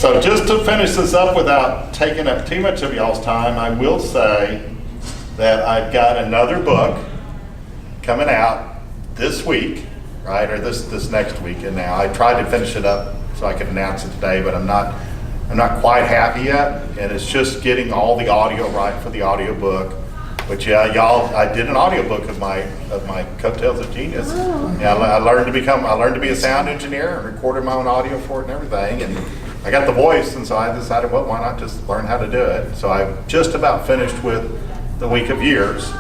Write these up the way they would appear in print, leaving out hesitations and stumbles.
So just to finish this up without taking up too much of y'all's time, I will say that I've got another book coming out this week, right, or this next week. And now I tried to finish it up so I could announce it today, but I'm not quite happy yet. And it's just getting all the audio right for the audio book. But yeah, y'all, I did an audiobook of my Coattails of Genius. Oh. Yeah, I learned to be a sound engineer and recorded my own audio for it and everything. And I got the voice, and so I decided, well, why not just learn how to do it? So I've just about finished with The Week of Years,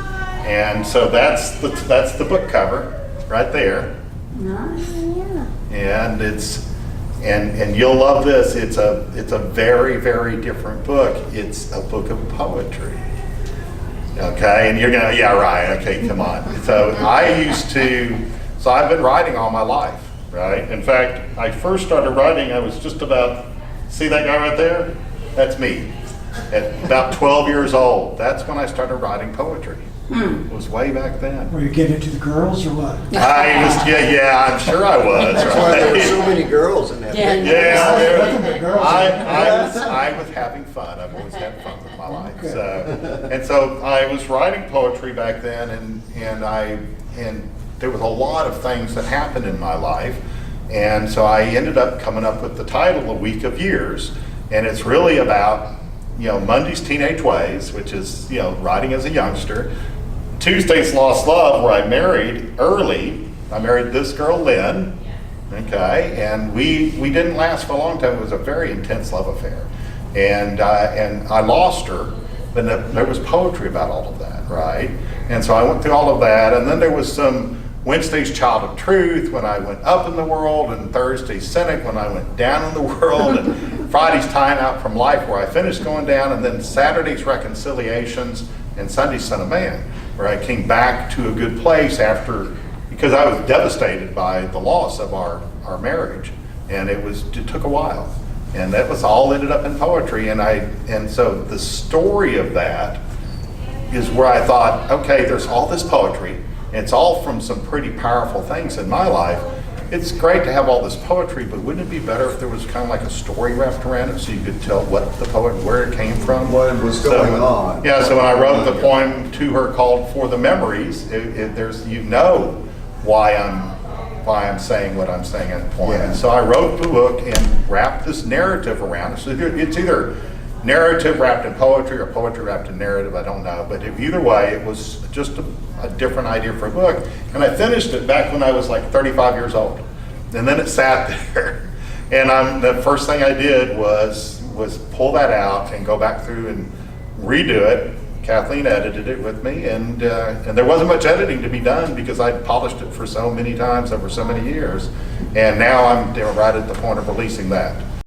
and so that's the book cover right there. Nice, yeah. And and you'll love this. It's a very, very different book. It's a book of poetry. Okay, and you're gonna, yeah, right, okay, come on. So I've been writing all my life, right? In fact, I first started writing, I was just about, see that guy right there? That's me. At about 12 years old, that's when I started writing poetry. It was way back then. Were you getting it to the girls or what? I'm sure I was. That's why there were so many girls in that picture. I was having fun. I've always had fun with my life. So I was writing poetry back then, and there was a lot of things that happened in my life, and so I ended up coming up with the title, "A Week of Years," and it's really about Monday's teenage ways, which is writing as a youngster. Tuesday's lost love, where I married early. I married this girl, Lynn. Okay, and we didn't last for a long time. It was a very intense love affair, and I lost her. But there was poetry about all of that, right? And so I went through all of that, and then there was some Wednesday's Child of Truth when I went up in the world, and Thursday's Cynic when I went down in the world, and Friday's Time Out from Life where I finished going down, and then Saturday's Reconciliations and Sunday's Son of Man, where I came back to a good place because I was devastated by the loss of our marriage, and it took a while, and that was all ended up in poetry, and so the story of that is where I thought, okay, there's all this poetry, and it's all from some pretty powerful things in my life. It's great to have all this poetry, but wouldn't it be better if there was kind of like a story wrapped around it so you could tell what the poet, where it came from? What was going on. Yeah, so when I wrote the poem to her called For the Memories, there's why I'm saying what I'm saying in the poem. Yeah. And so I wrote the book and wrapped this narrative around it. So it's either narrative wrapped in poetry or poetry wrapped in narrative, I don't know. But either way, it was just a different idea for a book. And I finished it back when I was like 35 years old. And then it sat there. And the first thing I did was pull that out and go back through and redo it. Kathleen edited it with me, and there wasn't much editing to be done because I'd polished it for so many times over so many years. And now I'm right at the point of releasing that.